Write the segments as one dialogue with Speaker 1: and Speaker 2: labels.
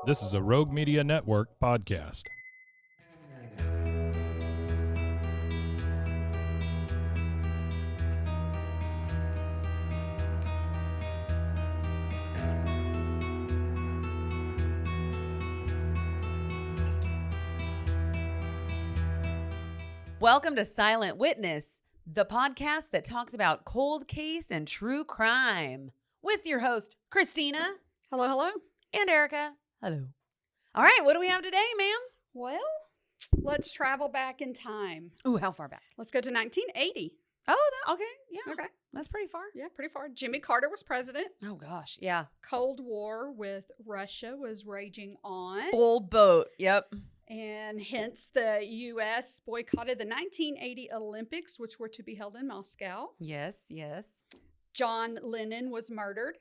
Speaker 1: This is a Rogue Media Network podcast.
Speaker 2: Welcome to Silent Witness, the podcast that talks about cold case and true crime with your host, Christina.
Speaker 3: Hello, hello.
Speaker 2: And Erica. Hello. All right, what do we have today, ma'am?
Speaker 3: Well, let's travel back in time.
Speaker 2: Ooh, how far back?
Speaker 3: Let's go to 1980.
Speaker 2: Oh, okay. Yeah.
Speaker 3: Okay.
Speaker 2: That's pretty far.
Speaker 3: Yeah, pretty far. Jimmy Carter was president.
Speaker 2: Oh, gosh. Yeah.
Speaker 3: Cold War with Russia was raging on.
Speaker 2: Full boat. Yep.
Speaker 3: And hence the U.S. boycotted the 1980 Olympics, which were to be held in Moscow.
Speaker 2: Yes, yes.
Speaker 3: John Lennon was murdered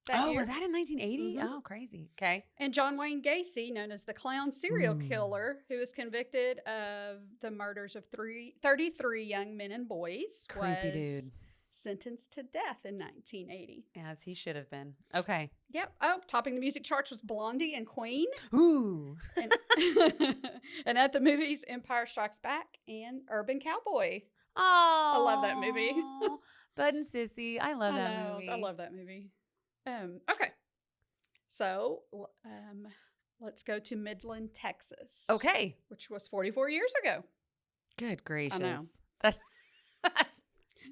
Speaker 3: that year.
Speaker 2: Was that in 1980?
Speaker 3: Mhm.
Speaker 2: Oh, crazy. Okay.
Speaker 3: And John Wayne Gacy, known as the clown serial killer, who was convicted of the murders of 33 young men and boys,
Speaker 2: Creepy
Speaker 3: was
Speaker 2: dude.
Speaker 3: sentenced to death in 1980.
Speaker 2: As he should have been. Okay.
Speaker 3: Yep. Oh, topping the music charts was Blondie and Queen.
Speaker 2: Ooh.
Speaker 3: And, and at the movies, Empire Strikes Back and Urban Cowboy.
Speaker 2: Oh.
Speaker 3: I love that movie.
Speaker 2: Bud and Sissy. I love that
Speaker 3: know,
Speaker 2: movie.
Speaker 3: I love that movie. Okay. So let's go to Midland, Texas.
Speaker 2: Okay.
Speaker 3: Which was 44 years ago.
Speaker 2: Good gracious.
Speaker 3: know.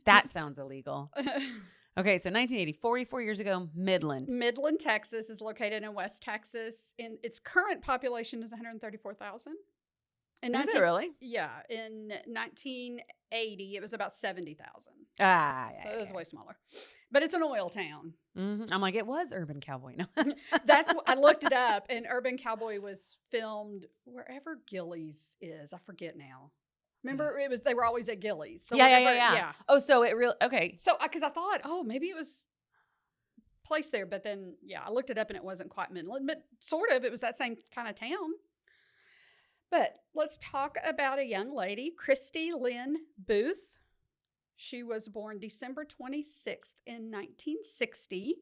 Speaker 2: That sounds illegal. Okay, so 1980, 44 years ago, Midland.
Speaker 3: Midland, Texas is located in West Texas. And its current population is 134,000.
Speaker 2: Is it really?
Speaker 3: Yeah. In 1980, it was about 70,000.
Speaker 2: Yeah,
Speaker 3: So it was way smaller. But it's an oil town.
Speaker 2: Mm-hmm. I'm like, it was Urban Cowboy. No.
Speaker 3: That's what I looked it up, and Urban Cowboy was filmed wherever Gillies is. I forget now. Remember, they were always at Gillies. So
Speaker 2: yeah. Oh, so it real okay.
Speaker 3: So because I thought, maybe it was placed there, but then I looked it up and it wasn't quite Midland, but sort of. It was that same kind of town. But let's talk about a young lady, Kristy Lynn Booth. She was born December 26th in 1960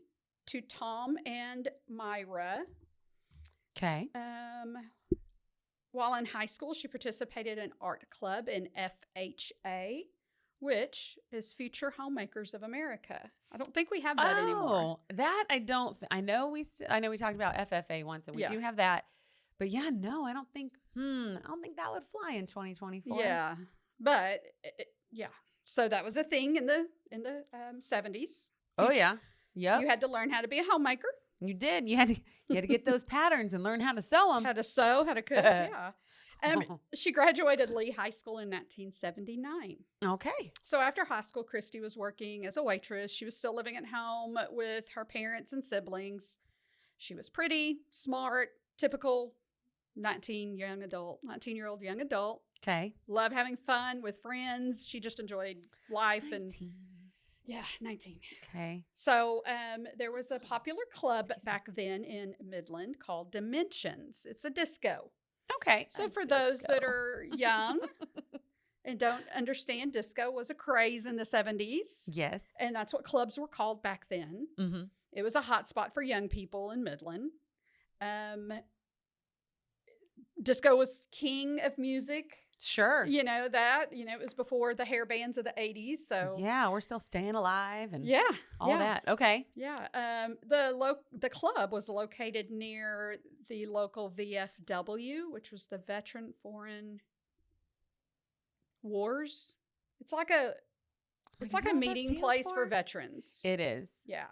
Speaker 3: to Tom and Myra.
Speaker 2: Okay.
Speaker 3: While in high school, she participated in art club in FHA, which is Future Homemakers of America. I don't think we have that anymore.
Speaker 2: That I don't. I know we talked about FFA once, and we do have that. But I don't think that would fly in 2024.
Speaker 3: Yeah, but so that was a thing in the 70s.
Speaker 2: Oh yeah,
Speaker 3: You had to learn how to be a homemaker.
Speaker 2: You did. You had to get those patterns and learn how to sew them.
Speaker 3: How to sew, how to cook. Yeah. She graduated Lee High School in 1979.
Speaker 2: Okay.
Speaker 3: So after high school, Kristy was working as a waitress. She was still living at home with her parents and siblings. She was pretty, smart, typical 19-year-old young adult.
Speaker 2: Okay.
Speaker 3: Loved having fun with friends. She just enjoyed life. 19. 19.
Speaker 2: Okay.
Speaker 3: So there was a popular club back then in Midland called Dimensions. It's a disco.
Speaker 2: Okay.
Speaker 3: So for those that are young and don't understand, disco was a craze in the 70s.
Speaker 2: Yes.
Speaker 3: And that's what clubs were called back then.
Speaker 2: Mm-hmm.
Speaker 3: It was a hot spot for young people in Midland. Disco was king of music.
Speaker 2: Sure.
Speaker 3: It was before the hair bands of the 80s. So
Speaker 2: we're still staying alive and all that. Okay.
Speaker 3: Yeah. The club was located near the local VFW, which was the Veteran Foreign Wars. It's like a meeting place for veterans.
Speaker 2: It is.
Speaker 3: Yeah.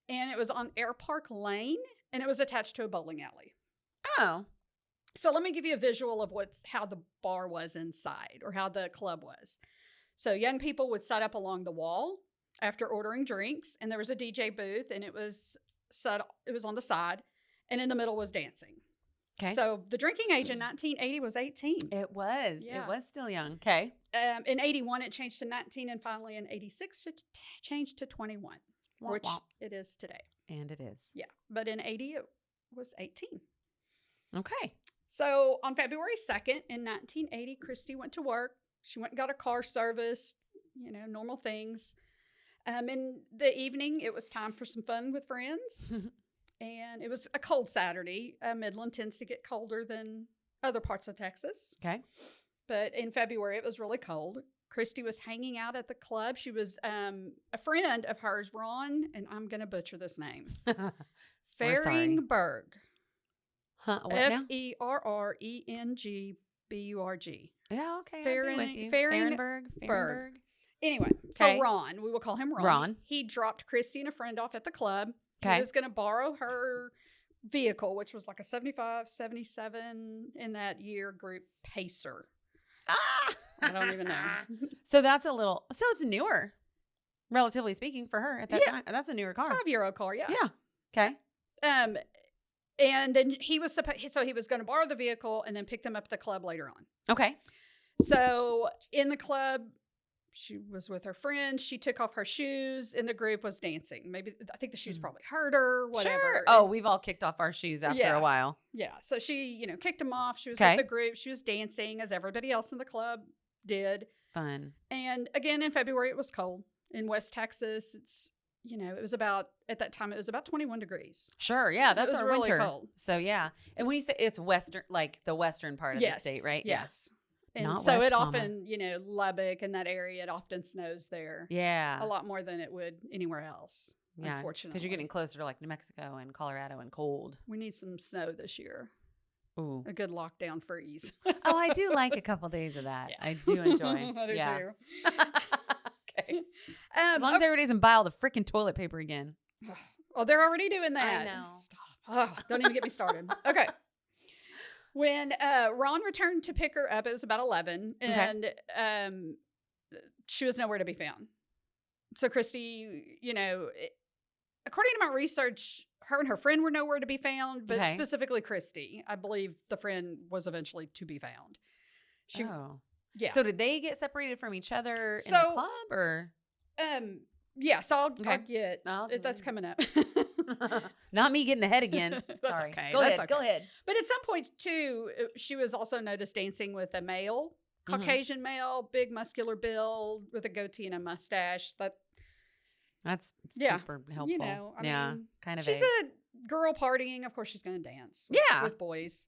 Speaker 3: And it was on Air Park Lane, and it was attached to a bowling alley.
Speaker 2: Oh.
Speaker 3: So let me give you a visual of how the bar was inside, or how the club was. So young people would set up along the wall after ordering drinks, and there was a DJ booth, and it was on the side, and in the middle was dancing.
Speaker 2: Okay.
Speaker 3: So the drinking age in 1980 was 18.
Speaker 2: It was.
Speaker 3: Yeah.
Speaker 2: It was still young. Okay.
Speaker 3: In 81, it changed to 19, and finally in 86, it changed to 21, which it is today.
Speaker 2: And it is.
Speaker 3: Yeah. But in 80, it was 18.
Speaker 2: Okay.
Speaker 3: So on February 2nd in 1980, Kristy went to work. She went and got her car serviced, normal things. In the evening, it was time for some fun with friends. And it was a cold Saturday. Midland tends to get colder than other parts of Texas.
Speaker 2: Okay.
Speaker 3: But in February, it was really cold. Kristy was hanging out at the club. She was a friend of hers, Ron, and I'm going to butcher this name.
Speaker 2: We're sorry.
Speaker 3: Ferringberg.
Speaker 2: Huh? What now?
Speaker 3: Ferrengburg.
Speaker 2: Yeah, okay.
Speaker 3: Ferringberg. Anyway, so Ron, we will call him Ron. He dropped Kristy and a friend off at the club. He was going to borrow her vehicle, which was like a 75, 77 in that year group Pacer. I don't even know.
Speaker 2: So it's newer, relatively speaking, for her at that time. That's a newer car.
Speaker 3: 5-year-old car, yeah.
Speaker 2: Yeah. Okay.
Speaker 3: And then he was going to borrow the vehicle and then pick them up at the club later on.
Speaker 2: Okay.
Speaker 3: So in the club, she was with her friend. She took off her shoes, and the group was dancing. I think the shoes probably hurt her, whatever.
Speaker 2: Sure. Oh, we've all kicked off our shoes after a while.
Speaker 3: Yeah. So she, kicked them off. She was with the group. She was dancing as everybody else in the club did.
Speaker 2: Fun.
Speaker 3: And again, in February, it was cold. In West Texas, it's, it was about 21 degrees.
Speaker 2: Sure. Yeah. That's our
Speaker 3: really
Speaker 2: winter.
Speaker 3: Cold.
Speaker 2: So, yeah. And when you say it's western, like the western part of the state, right?
Speaker 3: Yes. And
Speaker 2: Not
Speaker 3: so
Speaker 2: West
Speaker 3: it often, Lubbock and that area, it often snows there.
Speaker 2: Yeah.
Speaker 3: A lot more than it would anywhere else.
Speaker 2: Yeah.
Speaker 3: Unfortunately.
Speaker 2: Because you're getting closer to like New Mexico and Colorado and cold.
Speaker 3: We need some snow this year.
Speaker 2: Ooh.
Speaker 3: A good lockdown freeze.
Speaker 2: Oh, I do like a couple days of that. Yeah. I do enjoy.
Speaker 3: I do too.
Speaker 2: Okay. As long as everybody's in buy all the freaking toilet paper again.
Speaker 3: Oh, they're already doing that.
Speaker 2: I know.
Speaker 3: Stop. Oh, don't even get me started. Okay. When Ron returned to pick her up, it was about 11, and she was nowhere to be found. So Kristy, according to my research, her and her friend were nowhere to be found, but specifically Kristy. I believe the friend was eventually to be found. Yeah.
Speaker 2: So did they get separated from each other in the club, or?
Speaker 3: Yeah. So I'll get that's coming up.
Speaker 2: Not me getting ahead again.
Speaker 3: That's
Speaker 2: Sorry.
Speaker 3: okay.
Speaker 2: Go ahead.
Speaker 3: But at some point too, she was also noticed dancing with a male, Caucasian male, big muscular build with a goatee and a mustache.
Speaker 2: That's super helpful.
Speaker 3: I mean,
Speaker 2: kind of.
Speaker 3: She's a girl partying. Of course, she's going to dance. With boys.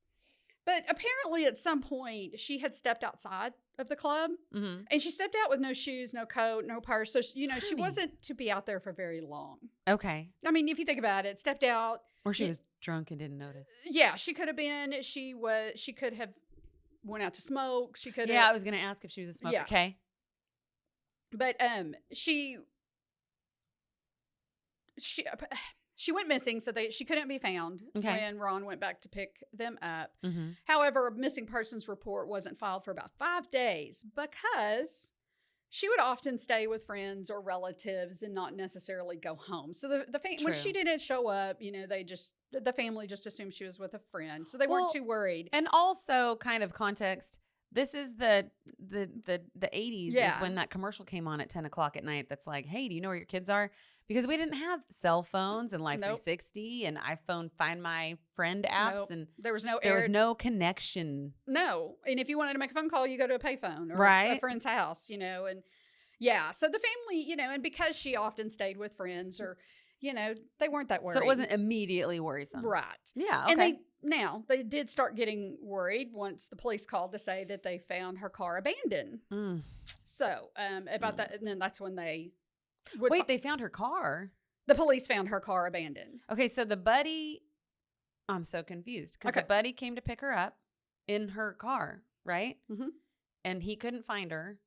Speaker 3: But apparently, at some point, she had stepped outside of the club, and she stepped out with no shoes, no coat, no purse. So she wasn't to be out there for very long.
Speaker 2: Okay.
Speaker 3: I mean, if you think about it, stepped out,
Speaker 2: or she was drunk and didn't notice.
Speaker 3: Yeah, she could have been. She could have went out to smoke. She could.
Speaker 2: Yeah, I was going to ask if she was a smoker.
Speaker 3: Yeah.
Speaker 2: Okay.
Speaker 3: But she went missing, so she couldn't be found when Ron went back to pick them up. However, a missing persons report wasn't filed for about 5 days because she would often stay with friends or relatives and not necessarily go home. So when she didn't show up, the family just assumed she was with a friend, so they weren't too worried.
Speaker 2: And also, kind of context. This is the 80s is when that commercial came on at 10 o'clock at night. That's like, hey, do you know where your kids are? Because we didn't have cell phones and Life 360 and iPhone Find My Friend apps, and
Speaker 3: there was no
Speaker 2: connection.
Speaker 3: No, and if you wanted to make a phone call, you go to a payphone or a friend's house, and so the family, and because she often stayed with friends or. They weren't that worried.
Speaker 2: So it wasn't immediately worrisome.
Speaker 3: Right.
Speaker 2: Yeah. Okay.
Speaker 3: And they did start getting worried once the police called to say that they found her car abandoned. So about that, and then that's when they
Speaker 2: they found her car.
Speaker 3: The police found her car abandoned.
Speaker 2: Okay, so the buddy, I'm so confused because the buddy came to pick her up in her car, right? And he couldn't find her.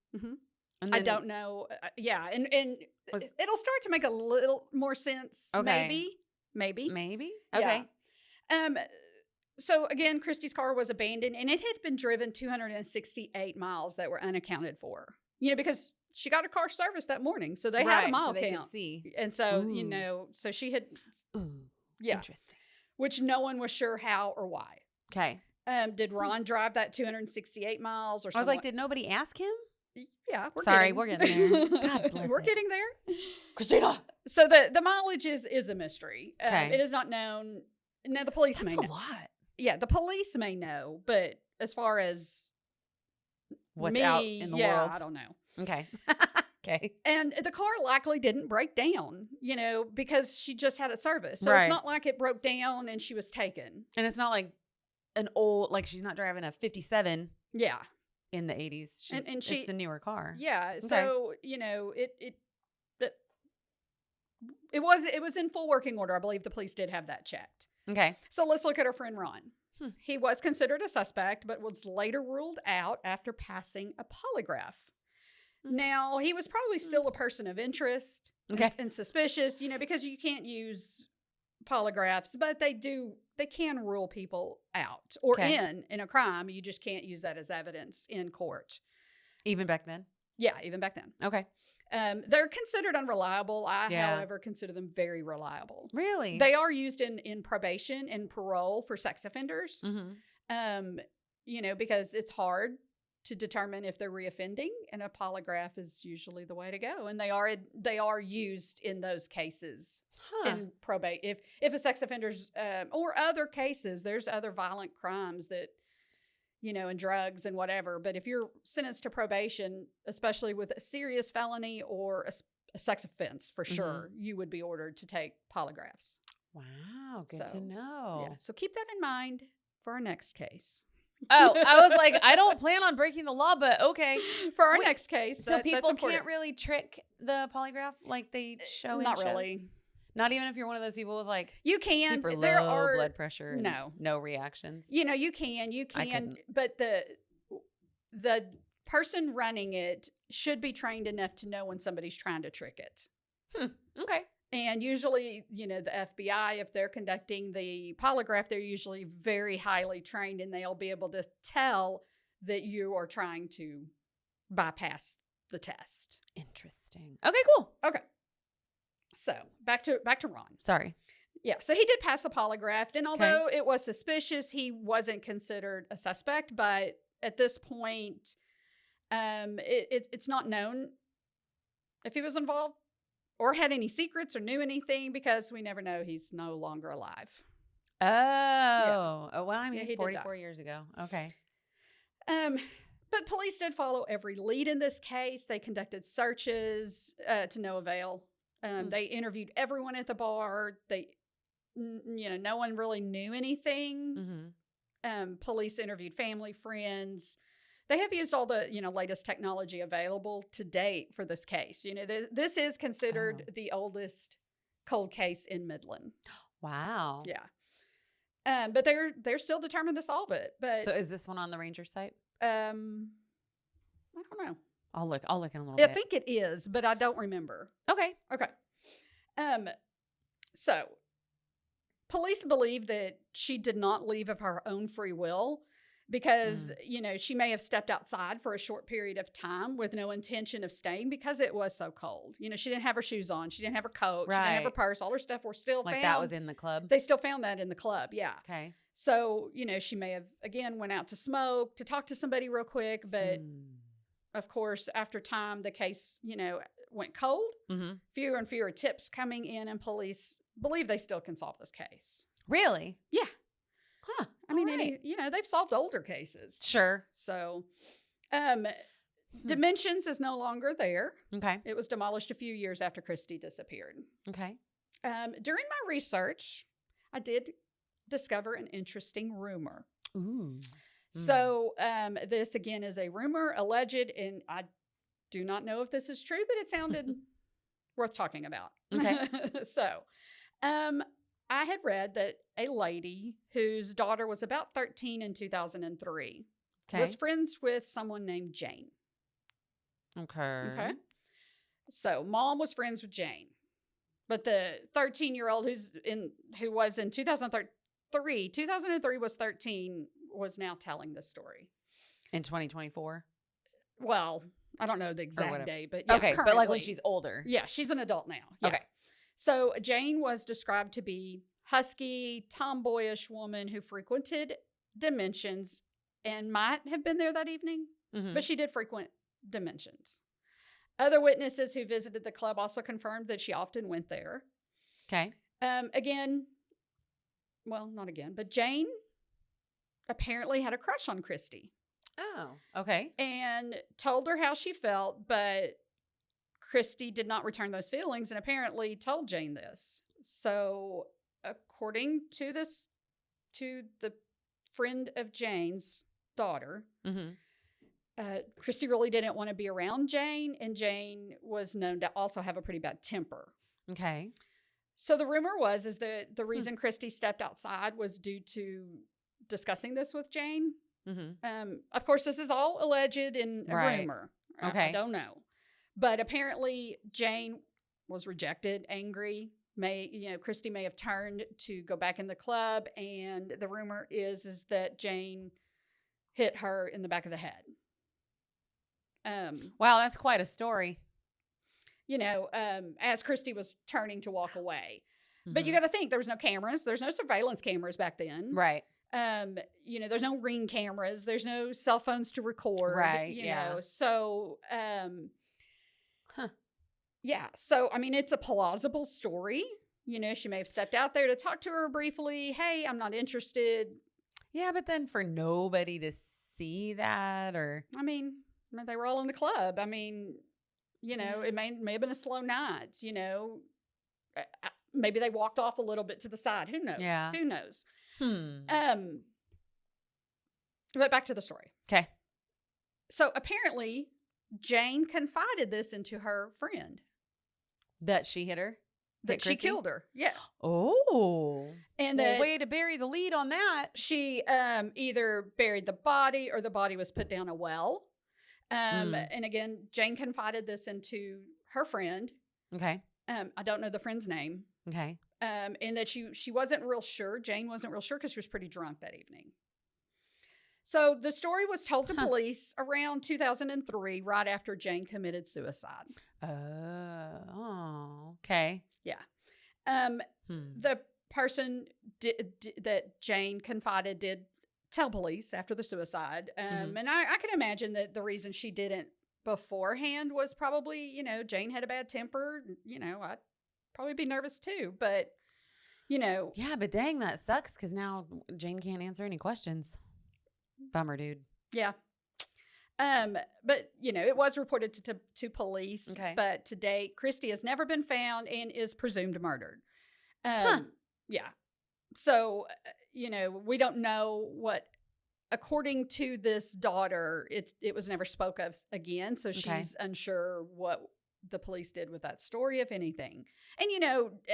Speaker 2: And
Speaker 3: I don't know. And it'll start to make a little more sense.
Speaker 2: Okay.
Speaker 3: Maybe.
Speaker 2: Okay.
Speaker 3: Yeah. So again, Kristy's car was abandoned, and it had been driven 268 miles that were unaccounted for. Because she got her car serviced that morning, so they had a mile
Speaker 2: so they
Speaker 3: count.
Speaker 2: Could see.
Speaker 3: And so so she had.
Speaker 2: Interesting.
Speaker 3: Which no one was sure how or why.
Speaker 2: Okay.
Speaker 3: Did Ron drive that 268 miles or something?
Speaker 2: I was like, did nobody ask him?
Speaker 3: Yeah,
Speaker 2: we're getting there. God bless
Speaker 3: We're getting there.
Speaker 2: Christina.
Speaker 3: So the mileage is a mystery.
Speaker 2: Okay.
Speaker 3: It is not known. Now, the police may know.
Speaker 2: That's a lot.
Speaker 3: Yeah, the police may know, but as far as
Speaker 2: what's out in the world,
Speaker 3: I don't know.
Speaker 2: Okay. Okay.
Speaker 3: And the car likely didn't break down, because she just had it serviced. So
Speaker 2: Right.
Speaker 3: it's not like it broke down and she was taken.
Speaker 2: And it's not like an old, like she's not driving a 57
Speaker 3: Yeah.
Speaker 2: in the 80s.
Speaker 3: And
Speaker 2: it's a newer car.
Speaker 3: Yeah.
Speaker 2: Okay.
Speaker 3: So, it was in full working order. I believe the police did have that checked.
Speaker 2: Okay.
Speaker 3: So let's look at our friend Ron. He was considered a suspect, but was later ruled out after passing a polygraph. Now, he was probably still a person of interest and suspicious, because you can't use polygraphs, but they can rule people out or in a crime. You just can't use that as evidence in court.
Speaker 2: Even back then?
Speaker 3: Yeah, even back then.
Speaker 2: Okay.
Speaker 3: They're considered unreliable. I, however, consider them very reliable.
Speaker 2: Really?
Speaker 3: They are used in probation and parole for sex offenders, because it's hard to determine if they're reoffending, and a polygraph is usually the way to go. And they are used in those cases in probate. If a sex offender's or other cases, there's other violent crimes that, and drugs and whatever. But if you're sentenced to probation, especially with a serious felony or a sex offense, for sure, you would be ordered to take polygraphs.
Speaker 2: Wow, good to know.
Speaker 3: Yeah, so keep that in mind for our next case.
Speaker 2: Oh, I was like, I don't plan on breaking the law, but okay.
Speaker 3: For our next case,
Speaker 2: so people can't really trick the polygraph like they show in
Speaker 3: Not
Speaker 2: shows?
Speaker 3: really.
Speaker 2: Not even if you're one of those people with like
Speaker 3: you can
Speaker 2: super low
Speaker 3: there are
Speaker 2: blood pressure and no reactions.
Speaker 3: You can, but the person running it should be trained enough to know when somebody's trying to trick it.
Speaker 2: Okay.
Speaker 3: And usually, the FBI, if they're conducting the polygraph, they're usually very highly trained, and they'll be able to tell that you are trying to bypass the test.
Speaker 2: Interesting. Okay, cool.
Speaker 3: Okay. So back to Ron.
Speaker 2: Sorry.
Speaker 3: Yeah. So he did pass the polygraph, and although it was suspicious, he wasn't considered a suspect. But at this point, it's not known if he was involved or had any secrets or knew anything, because we never know. He's no longer alive.
Speaker 2: Oh. Yeah. Oh, well, I mean,
Speaker 3: he
Speaker 2: 44 years ago. Okay.
Speaker 3: But police did follow every lead in this case. They conducted searches to no avail. They interviewed everyone at the bar. No one really knew anything. Police interviewed family, friends. They have used all the, latest technology available to date for this case. This is considered the oldest cold case in Midland.
Speaker 2: Wow.
Speaker 3: Yeah. But they're still determined to solve it. But
Speaker 2: so is this one on the Ranger site?
Speaker 3: I don't know.
Speaker 2: I'll look in a little bit.
Speaker 3: I think it is, but I don't remember.
Speaker 2: Okay.
Speaker 3: So police believe that she did not leave of her own free will, because, she may have stepped outside for a short period of time with no intention of staying because it was so cold. She didn't have her shoes on. She didn't have her coat. She didn't have her purse. All her stuff were still found.
Speaker 2: Like that was in the club?
Speaker 3: They still found that in the club, yeah.
Speaker 2: Okay.
Speaker 3: So, she may have, again, went out to smoke, to talk to somebody real quick. But, of course, after time, the case, went cold. Fewer and fewer tips coming in, and police believe they still can solve this case.
Speaker 2: Really?
Speaker 3: Yeah.
Speaker 2: Huh.
Speaker 3: I mean, they've solved older cases.
Speaker 2: Sure.
Speaker 3: So, Dimensions is no longer there.
Speaker 2: Okay.
Speaker 3: It was demolished a few years after Kristy disappeared.
Speaker 2: Okay.
Speaker 3: During my research, I did discover an interesting rumor.
Speaker 2: Ooh.
Speaker 3: So, this again is a rumor, alleged, and I do not know if this is true, but it sounded worth talking about.
Speaker 2: Okay.
Speaker 3: So, I had read that a lady whose daughter was about 13 in 2003 was friends with someone named Jane. Okay. So mom was friends with Jane, but the 13-year-old who was in 2003 was 13, was now telling this story.
Speaker 2: In 2024?
Speaker 3: Well, I don't know the exact day, but
Speaker 2: okay, but like when she's older.
Speaker 3: Yeah, she's an adult now. Yeah.
Speaker 2: Okay.
Speaker 3: So Jane was described to be husky, tomboyish woman who frequented Dimensions and might have been there that evening, but she did frequent Dimensions. Other witnesses who visited the club also confirmed that she often went there.
Speaker 2: Okay.
Speaker 3: Not again, but Jane apparently had a crush on Kristy.
Speaker 2: Oh, okay.
Speaker 3: And told her how she felt, but Kristy did not return those feelings and apparently told Jane this. So, according to the friend of Jane's daughter, Kristy really didn't want to be around Jane, and Jane was known to also have a pretty bad temper.
Speaker 2: Okay.
Speaker 3: So the rumor is that the reason Kristy stepped outside was due to discussing this with Jane. Of course, this is all alleged and a rumor.
Speaker 2: Okay.
Speaker 3: I don't know. But apparently Jane was rejected, angry. Kristy may have turned to go back in the club, and the rumor is that Jane hit her in the back of the head.
Speaker 2: Wow, that's quite a story.
Speaker 3: As Kristy was turning to walk away. But you got to think, there was no cameras. There's no surveillance cameras back then.
Speaker 2: Right.
Speaker 3: There's no Ring cameras. There's no cell phones to record.
Speaker 2: Right.
Speaker 3: You know, so, yeah. So, I mean, it's a plausible story. She may have stepped out there to talk to her briefly. Hey, I'm not interested.
Speaker 2: Yeah, but then for nobody to see that, or
Speaker 3: I mean, they were all in the club. I mean, it may have been a slow night. Maybe they walked off a little bit to the side. Who knows?
Speaker 2: Yeah.
Speaker 3: Who knows? But back to the story.
Speaker 2: Okay.
Speaker 3: So apparently, Jane confided this into her friend.
Speaker 2: That she hit her?
Speaker 3: That she killed her. Yeah.
Speaker 2: Oh.
Speaker 3: And
Speaker 2: way to bury the lead on that.
Speaker 3: She either buried the body or the body was put down a well. And again, Jane confided this into her friend.
Speaker 2: Okay.
Speaker 3: I don't know the friend's name.
Speaker 2: Okay.
Speaker 3: And that she wasn't real sure. Jane wasn't real sure because she was pretty drunk that evening. So the story was told to police around 2003, right after Jane committed suicide.
Speaker 2: Oh, okay.
Speaker 3: Yeah. The person that Jane confided did tell police after the suicide. And I can imagine that the reason she didn't beforehand was probably, Jane had a bad temper. I'd probably be nervous too. But,
Speaker 2: Yeah, but dang, that sucks because now Jane can't answer any questions. Bummer, dude.
Speaker 3: Yeah. But, it was reported to police.
Speaker 2: Okay.
Speaker 3: But to date, Kristy has never been found and is presumed murdered. Yeah. So, we don't know what, according to this daughter, it was never spoke of again. So she's unsure what the police did with that story, if anything. And,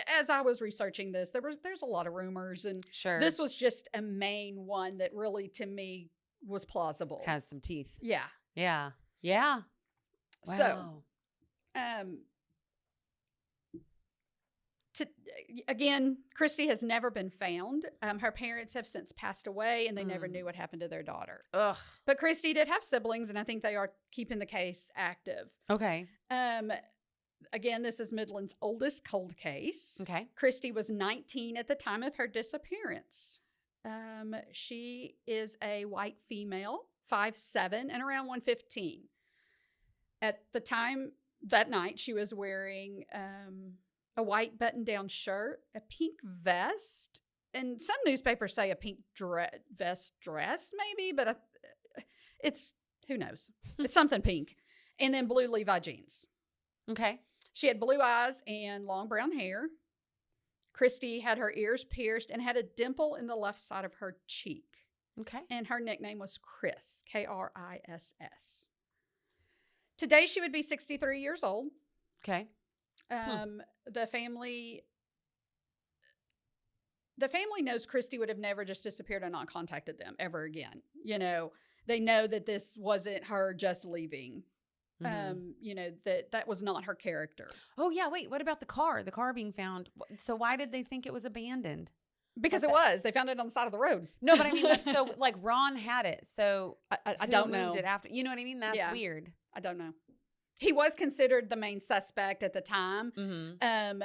Speaker 3: as I was researching this, there's a lot of rumors, and this was just a main one that really, to me, was plausible.
Speaker 2: Has some teeth.
Speaker 3: Yeah.
Speaker 2: Yeah. Yeah. Wow.
Speaker 3: So, again, Kristy has never been found. Her parents have since passed away, and they never knew what happened to their daughter.
Speaker 2: Ugh.
Speaker 3: But Kristy did have siblings, and I think they are keeping the case active.
Speaker 2: Okay.
Speaker 3: Again, this is Midland's oldest cold case.
Speaker 2: Okay.
Speaker 3: Kristy was 19 at the time of her disappearance. She is a white female, 5'7", and around 115. At the time that night, she was wearing a white button-down shirt, a pink vest, and some newspapers say a pink vest dress, maybe, but it's, who knows? It's something pink. And then blue Levi jeans.
Speaker 2: Okay.
Speaker 3: She had blue eyes and long brown hair. Kristy had her ears pierced and had a dimple in the left side of her cheek.
Speaker 2: Okay.
Speaker 3: And her nickname was Chris, Kriss. Today, she would be 63 years old.
Speaker 2: Okay.
Speaker 3: The family knows Kristy would have never just disappeared and not contacted them ever again. They know that this wasn't her just leaving. That was not her character.
Speaker 2: Oh, yeah. Wait, what about the car? The car being found. So why did they think it was abandoned?
Speaker 3: Because it was. They found it on the side of the road.
Speaker 2: No, but I mean, that's so, Ron had it. So
Speaker 3: I don't know.
Speaker 2: Moved it after. You know what I mean? That's weird.
Speaker 3: I don't know. He was considered the main suspect at the time. And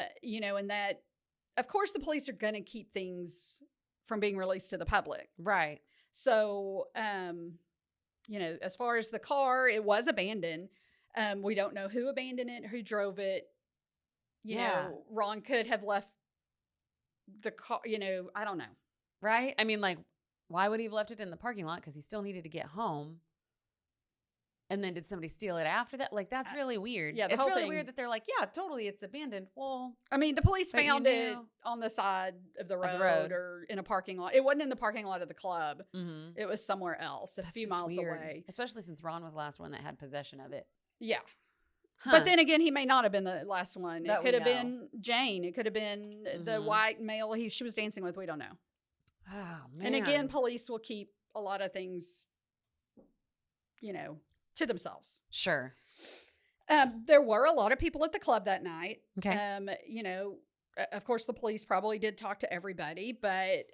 Speaker 3: that, of course, the police are going to keep things from being released to the public.
Speaker 2: Right.
Speaker 3: So, as far as the car, it was abandoned. We don't know who abandoned it, who drove it. You know, Ron could have left the car, I don't know.
Speaker 2: Right? I mean, why would he have left it in the parking lot? Because he still needed to get home. And then did somebody steal it after that? Like, that's really weird.
Speaker 3: Yeah, the
Speaker 2: it's
Speaker 3: whole
Speaker 2: really
Speaker 3: thing.
Speaker 2: weird that they're like, yeah, totally, it's abandoned. Well,
Speaker 3: I mean, the police
Speaker 2: but you
Speaker 3: found it
Speaker 2: knew.
Speaker 3: on the side of the road,
Speaker 2: road.
Speaker 3: or in a parking lot. It wasn't in the parking lot of the club.
Speaker 2: mm-hmm.
Speaker 3: It was somewhere else, a
Speaker 2: That's
Speaker 3: few
Speaker 2: just
Speaker 3: miles
Speaker 2: weird.
Speaker 3: away.
Speaker 2: Especially since Ron was the last one that had possession of it.
Speaker 3: Yeah.
Speaker 2: Huh.
Speaker 3: But then again, he may not have been the last one.
Speaker 2: That
Speaker 3: It
Speaker 2: we
Speaker 3: could have
Speaker 2: know.
Speaker 3: been Jane. It could have been the
Speaker 2: Mhm.
Speaker 3: white male she was dancing with. We don't know.
Speaker 2: Oh, man.
Speaker 3: And again, police will keep a lot of things, to themselves.
Speaker 2: Sure.
Speaker 3: There were a lot of people at the club that night.
Speaker 2: Okay.
Speaker 3: Of course, the police probably did talk to everybody, but,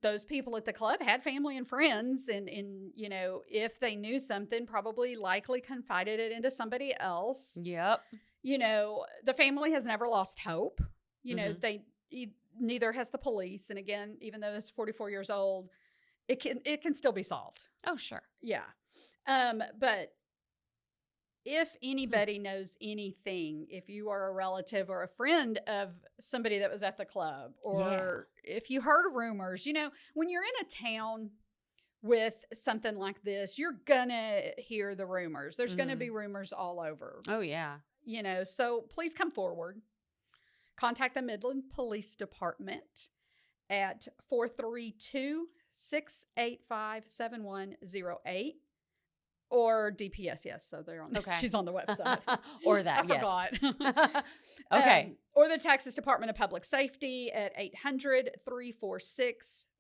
Speaker 3: those people at the club had family and friends. And if they knew something, probably likely confided it into somebody else.
Speaker 2: Yep.
Speaker 3: The family has never lost hope.
Speaker 2: Mhm.
Speaker 3: Neither has the police. And again, even though it's 44 years old, it can still be solved.
Speaker 2: Oh, sure.
Speaker 3: Yeah. But if anybody knows anything, if you are a relative or a friend of somebody that was at the club, or if you heard rumors, when you're in a town with something like this, you're gonna hear the rumors. There's gonna be rumors all over.
Speaker 2: Oh, yeah.
Speaker 3: So please come forward. Contact the Midland Police Department at 432-685-7108. Or DPS, yes. So they're on.
Speaker 2: Okay.
Speaker 3: She's on the website.
Speaker 2: Or that,
Speaker 3: I
Speaker 2: yes.
Speaker 3: forgot.
Speaker 2: Okay.
Speaker 3: Or the Texas Department of Public Safety at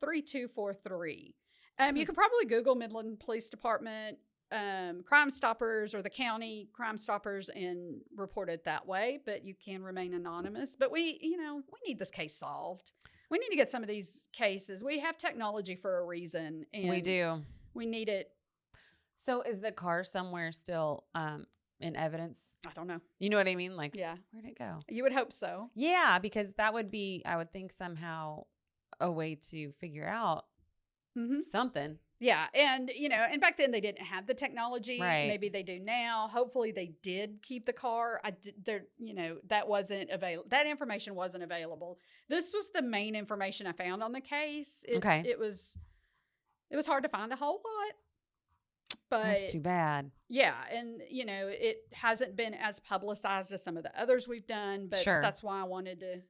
Speaker 3: 800-346-3243. You can probably Google Midland Police Department Crime Stoppers or the county Crime Stoppers and report it that way. But you can remain anonymous. But we need this case solved. We need to get some of these cases. We have technology for a reason, and
Speaker 2: We do.
Speaker 3: We need it.
Speaker 2: So is the car somewhere still in evidence?
Speaker 3: I don't know.
Speaker 2: You know what I mean? Like,
Speaker 3: Yeah.
Speaker 2: where'd it go?
Speaker 3: You would hope so.
Speaker 2: Yeah, because that would be, I would think, somehow a way to figure out something.
Speaker 3: Yeah. And, and back then they didn't have the technology.
Speaker 2: Right.
Speaker 3: Maybe they do now. Hopefully they did keep the car. That wasn't available. That information wasn't available. This was the main information I found on the case.
Speaker 2: Okay.
Speaker 3: It was hard to find a whole lot. But
Speaker 2: That's too bad.
Speaker 3: yeah, and it hasn't been as publicized as some of the others we've done, but
Speaker 2: Sure.
Speaker 3: that's why I wanted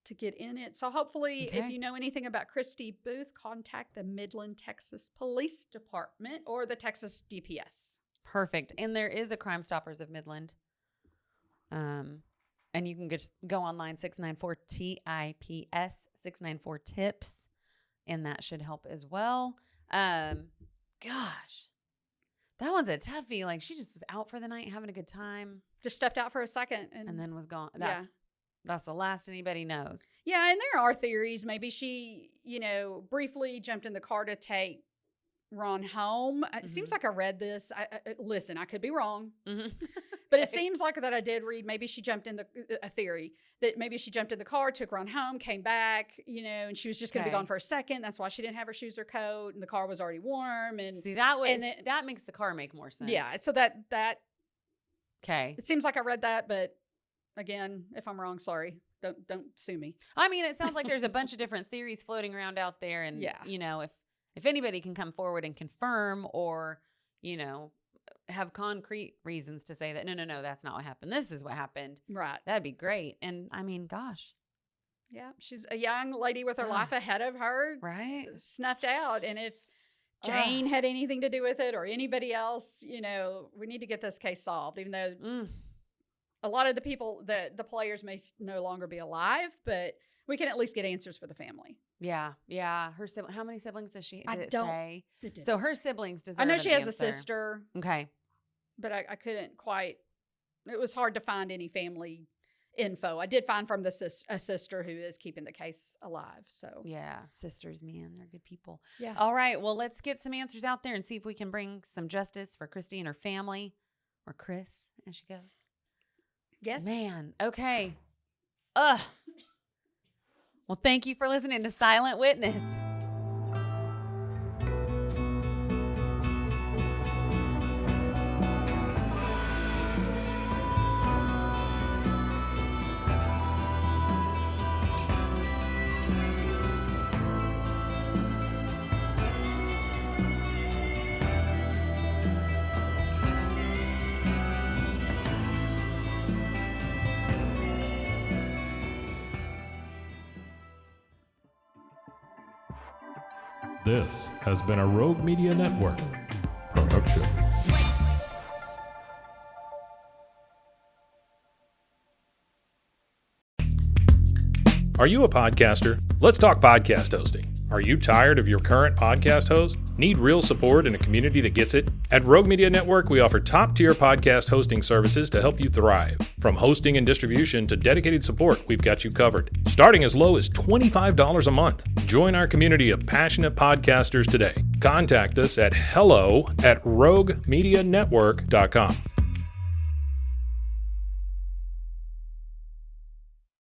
Speaker 3: to get in it. So hopefully, if
Speaker 2: Okay.
Speaker 3: you know anything about Kristy Booth, contact the Midland, Texas Police Department or the Texas DPS.
Speaker 2: Perfect. And there is a Crime Stoppers of Midland. And you can just go online, 694-TIPS, 694-TIPS, and that should help as well. Gosh, that one's a toughie. Like, she just was out for the night having a good time
Speaker 3: Just stepped out for a second
Speaker 2: and then was gone.
Speaker 3: Yeah.
Speaker 2: That's the last anybody knows.
Speaker 3: Yeah, and there are theories. Maybe she, briefly jumped in the car to take Ron home. It seems like I read this. Listen, I could be wrong. But it seems like that I did read maybe she jumped in a theory that maybe she jumped in the car, took Ron home, came back, and she was just going to be gone for a second. That's why she didn't have her shoes or coat, and the car was already warm. And
Speaker 2: See, that makes the car make more sense.
Speaker 3: yeah, so that
Speaker 2: Okay.
Speaker 3: it seems like I read that, but again, if I'm wrong, sorry. Don't sue me.
Speaker 2: I mean, it sounds like there's a bunch of different theories floating around out there, and
Speaker 3: Yeah.
Speaker 2: If anybody can come forward and confirm, or have concrete reasons to say that no, that's not what happened, this is what happened,
Speaker 3: Right.
Speaker 2: that'd be great. And I mean, gosh,
Speaker 3: Yeah, she's a young lady with her life ahead of her,
Speaker 2: right?
Speaker 3: snuffed out. And if Jane had anything to do with it or anybody else, we need to get this case solved, even though a lot of the people, the players may no longer be alive, but we can at least get answers for the family.
Speaker 2: Yeah. Her sibling. How many siblings does she? Did it
Speaker 3: don't-
Speaker 2: say?
Speaker 3: It didn't
Speaker 2: So
Speaker 3: say.
Speaker 2: her siblings deserve.
Speaker 3: I know
Speaker 2: an
Speaker 3: she has a
Speaker 2: answer.
Speaker 3: sister,
Speaker 2: Okay.
Speaker 3: but I couldn't quite. It was hard to find any family info. I did find from a sister who is keeping the case alive. So
Speaker 2: Yeah, sisters, man, they're good people.
Speaker 3: yeah.
Speaker 2: All right, well, let's get some answers out there and see if we can bring some justice for Kristy and her family, or Chris, as she goes.
Speaker 3: Yes.
Speaker 2: Man, okay. Ugh. Well, thank you for listening to Silent Witness.
Speaker 1: This has been a Rogue Media Network production. Are you a podcaster? Let's talk podcast hosting. Are you tired of your current podcast host? Need real support in a community that gets it? At Rogue Media Network, we offer top-tier podcast hosting services to help you thrive. From hosting and distribution to dedicated support, we've got you covered. Starting as low as $25 a month. Join our community of passionate podcasters today. Contact us at hello@roguemedianetwork.com.